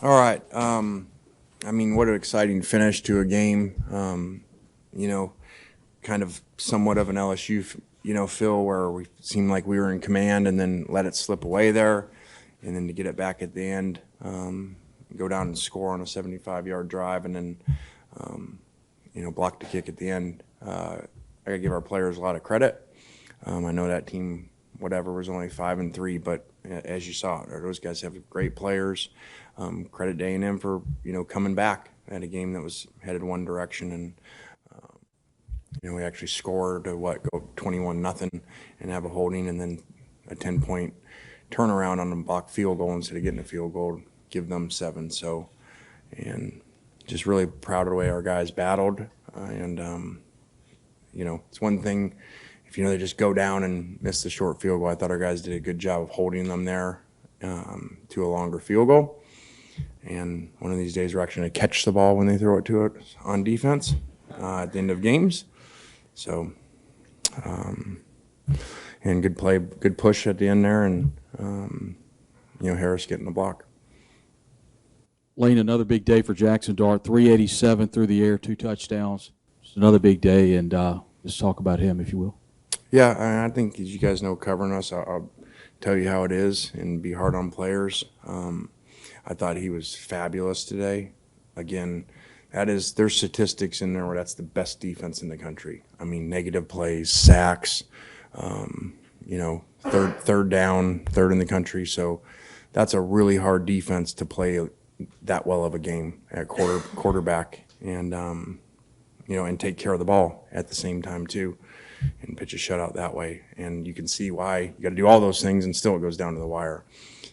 All right. I mean, what an exciting finish to a game. You know, kind of somewhat of an LSU, feel where we seemed like we were in command and then let it slip away there. And then to get it back at the end, go down and score on a 75-yard drive and then, block the kick at the end. I got to give our players a lot of credit. I know that team, whatever, was only 5-3, but as you saw, those guys have great players. Credit to A&M for coming back at a game that was headed one direction, and we actually scored to go 21-0 and have a holding, and then a 10-point turnaround on a blocked field goal instead of getting a field goal, give them 7. So, and just really proud of the way our guys battled, and it's one thing if they just go down and miss the short field goal. I thought our guys did a good job of holding them there to a longer field goal. And one of these days we're actually going to catch the ball when they throw it to us on defense at the end of games. So, and good play, good push at the end there, and Harris getting the block. Lane, another big day for Jackson Dart, 387 through the air, 2 touchdowns. It's another big day, and just talk about him, if you will. Yeah, I think, as you guys know, covering us, I'll tell you how it is and be hard on players. I thought he was fabulous today. Again, there's statistics in there where that's the best defense in the country. I mean, negative plays, sacks, third down, third in the country. So that's a really hard defense to play that well of a game at quarterback, and and take care of the ball at the same time too, and pitch a shutout that way. And you can see why you got to do all those things, and still it goes down to the wire.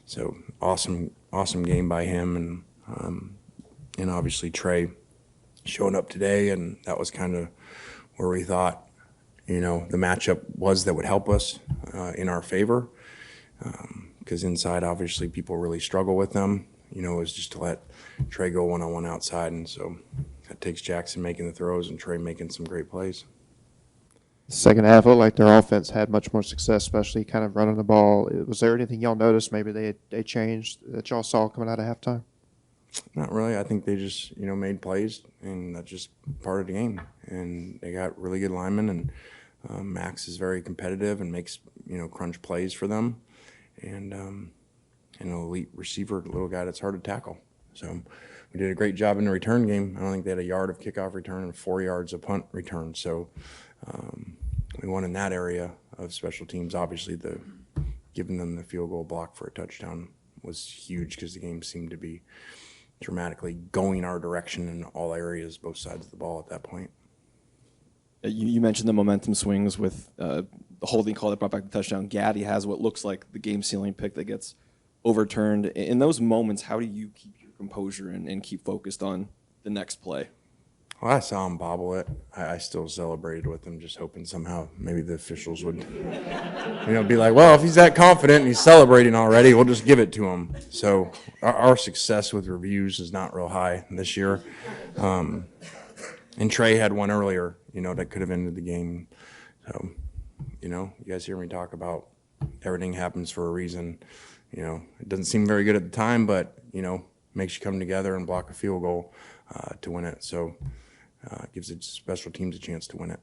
So awesome game by him, and obviously Trey showing up today, and that was kind of where we thought, the matchup was that would help us in our favor, because inside obviously people really struggle with them. Is just to let Trey go one-on-one outside, and so that takes Jackson making the throws and Trey making some great plays. Second half looked like their offense had much more success, especially kind of running the ball. Was there anything y'all noticed maybe they changed that y'all saw coming out of halftime? Not really. I think they just made plays, and that's just part of the game. And they got really good linemen, and Max is very competitive and makes crunch plays for them, and an elite receiver, little guy that's hard to tackle. So we did a great job in the return game. I don't think they had a yard of kickoff return and 4 yards of punt return. So we won in that area of special teams. Obviously, giving them the field goal block for a touchdown was huge, because the game seemed to be dramatically going our direction in all areas, both sides of the ball at that point. You mentioned the momentum swings with the holding call that brought back the touchdown. Gaddy has what looks like the game-sealing pick that gets overturned. In those moments, how do you keep your composure and keep focused on the next play? Well, I saw him bobble it. I still celebrated with him, just hoping somehow maybe the officials would, be like, well, if he's that confident and he's celebrating already, we'll just give it to him. So our success with reviews is not real high this year. And Trey had one earlier, that could have ended the game. So, you guys hear me talk about everything happens for a reason. It doesn't seem very good at the time, but, makes you come together and block a field goal to win it. So it gives the special teams a chance to win it.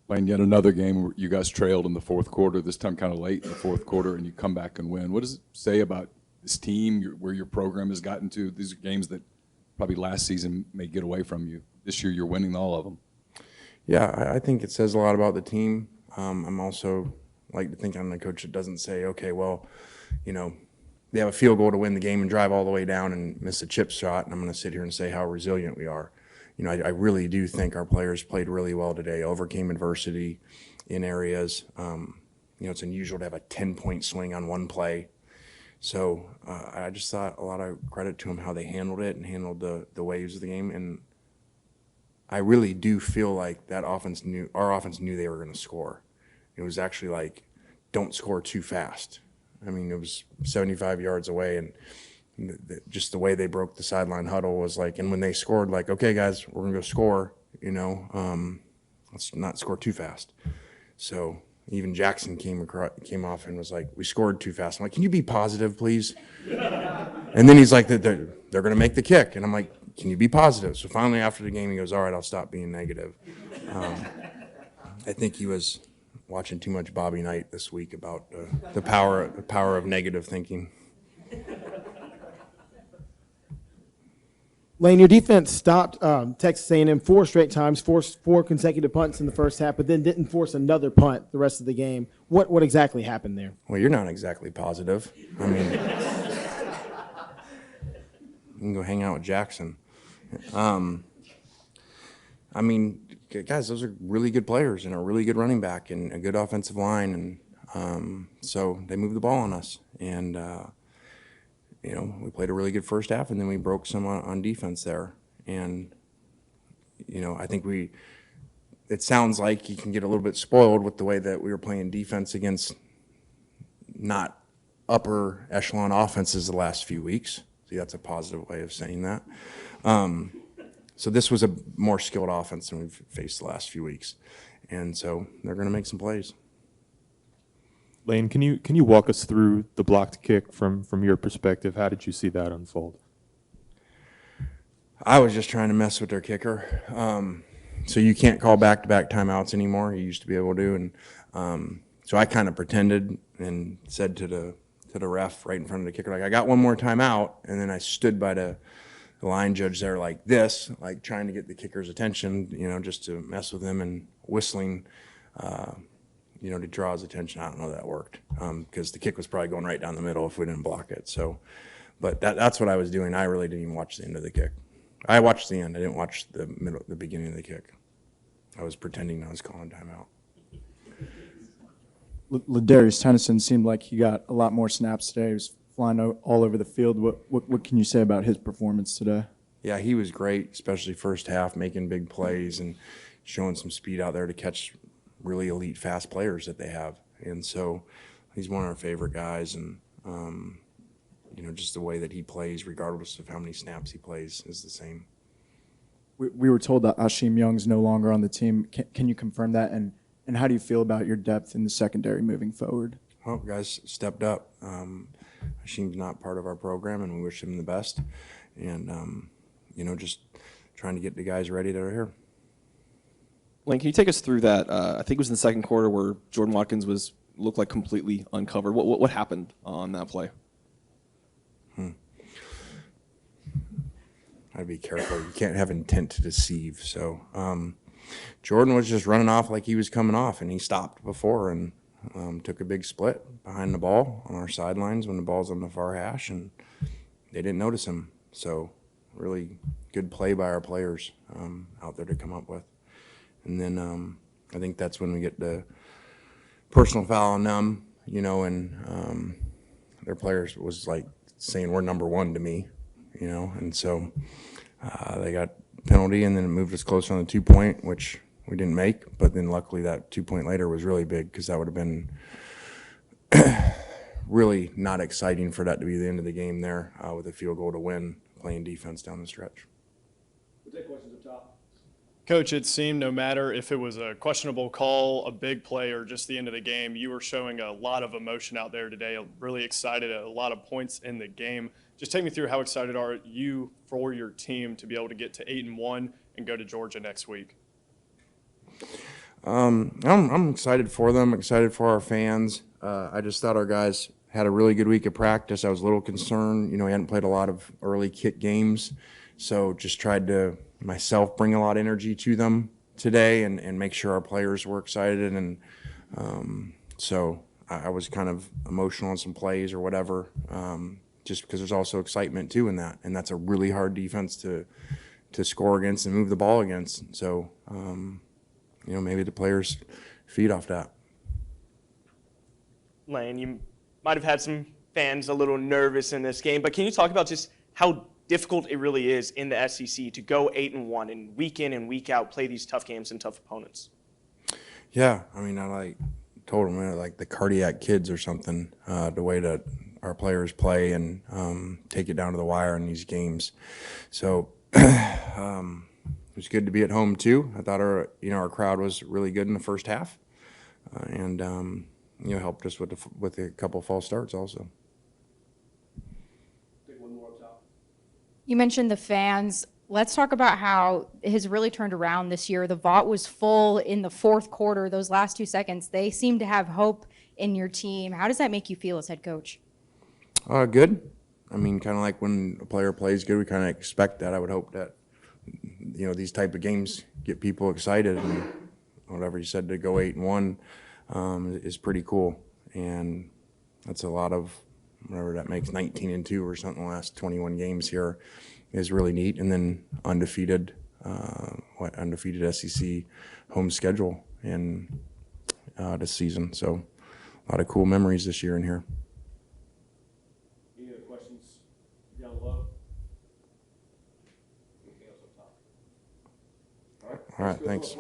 Lane, yet another game where you guys trailed in the fourth quarter, this time kind of late in the fourth quarter, and you come back and win. What does it say about this team, where your program has gotten to? These are games that probably last season may get away from you. This year you're winning all of them. Yeah, I think it says a lot about the team. I'm also like to think I'm the coach that doesn't say, okay, well, they have a field goal to win the game and drive all the way down and miss a chip shot, and I'm going to sit here and say how resilient we are. I really do think our players played really well today, overcame adversity in areas. It's unusual to have a 10-point swing on one play. So I just thought a lot of credit to them, how they handled it and handled the waves of the game. And I really do feel like our offense knew they were going to score. It was actually like, don't score too fast. I mean, it was 75 yards away, and just the way they broke the sideline huddle was like, and when they scored, like, okay, guys, we're going to go score, let's not score too fast. So, even Jackson came off and was like, "We scored too fast." I'm like, "Can you be positive, please?" And then he's like, "They're going to make the kick," and I'm like, "Can you be positive?" So finally, after the game, he goes, "All right, I'll stop being negative." I think he was watching too much Bobby Knight this week about the power of negative thinking. Lane, your defense stopped Texas A&M 4 straight times, forced 4 consecutive punts in the first half, but then didn't force another punt the rest of the game. What exactly happened there? Well, you're not exactly positive. I mean, you can go hang out with Jackson. I mean, guys, those are really good players and a really good running back and a good offensive line, and so they moved the ball on us. And we played a really good first half, and then we broke some on defense there. And I think it sounds like you can get a little bit spoiled with the way that we were playing defense against not upper echelon offenses the last few weeks. See, that's a positive way of saying that. So this was a more skilled offense than we've faced the last few weeks. And so they're going to make some plays. Lane, can you walk us through the blocked kick from your perspective? How did you see that unfold? I was just trying to mess with their kicker. So you can't call back-to-back timeouts anymore. You used to be able to. And so I kind of pretended and said to the ref right in front of the kicker, like, "I got one more timeout." And then I stood by the line judge there like this, like trying to get the kicker's attention, just to mess with him and whistling, to draw his attention. I don't know that worked because the kick was probably going right down the middle if we didn't block it. So, but that's what I was doing. I really didn't even watch the end of the kick. I watched the end. I didn't watch the beginning of the kick. I was pretending I was calling timeout. Ladarius Tennyson seemed like he got a lot more snaps today. He was flying all over the field. What can you say about his performance today? Yeah, he was great, especially first half, making big plays and showing some speed out there to catch really elite fast players that they have. And so he's one of our favorite guys, and just the way that he plays, regardless of how many snaps he plays, is the same. We were told that Ashim Young's no longer on the team. Can you confirm that? And how do you feel about your depth in the secondary moving forward? Well, guys stepped up. Ashim's not part of our program, and we wish him the best. And, just trying to get the guys ready that are here. Lane, can you take us through that? I think it was in the second quarter where Jordan Watkins looked like completely uncovered. What happened on that play? I'd be careful. You can't have intent to deceive. So Jordan was just running off like he was coming off, and he stopped before and took a big split behind the ball on our sidelines when the ball's on the far hash, and they didn't notice him. So really good play by our players out there to come up with. And then I think that's when we get the personal foul on them, and their players was like saying we're number one to me, and so they got penalty, and then it moved us closer on the 2-point, which we didn't make, but then luckily that 2-point later was really big because that would have been really not exciting for that to be the end of the game there with a field goal to win, playing defense down the stretch. We'll take questions up top. Coach, it seemed no matter if it was a questionable call, a big play, or just the end of the game, you were showing a lot of emotion out there today, really excited at a lot of points in the game. Just take me through how excited are you for your team to be able to get to 8-1 and go to Georgia next week? I'm excited for them, excited for our fans. I just thought our guys had a really good week of practice. I was a little concerned. We hadn't played a lot of early kick games, so just tried to myself bring a lot of energy to them today and make sure our players were excited. And so I was kind of emotional on some plays or whatever, just because there's also excitement too in that. And that's a really hard defense to score against and move the ball against. So, maybe the players feed off that. Lane, you might have had some fans a little nervous in this game, but can you talk about just how difficult it really is in the SEC to go 8-1 and week in and week out play these tough games and tough opponents? Yeah, I told them like the cardiac kids or something, the way that our players play and take it down to the wire in these games. So it was good to be at home too. I thought our crowd was really good in the first half. and helped us with a couple false starts also. You mentioned the fans. Let's talk about how it has really turned around this year. The Vaught was full in the fourth quarter. Those last 2 seconds, they seem to have hope in your team. How does that make you feel as head coach? Good. I mean, kind of like when a player plays good, we kind of expect that. I would hope that, these type of games get people excited. And whatever you said, to go 8-1 is pretty cool. And that's a lot of, whatever that makes, 19-2 or something. The last 21 games here is really neat. And then undefeated SEC home schedule in this season. So a lot of cool memories this year in here. Any other questions down low? All right, thanks.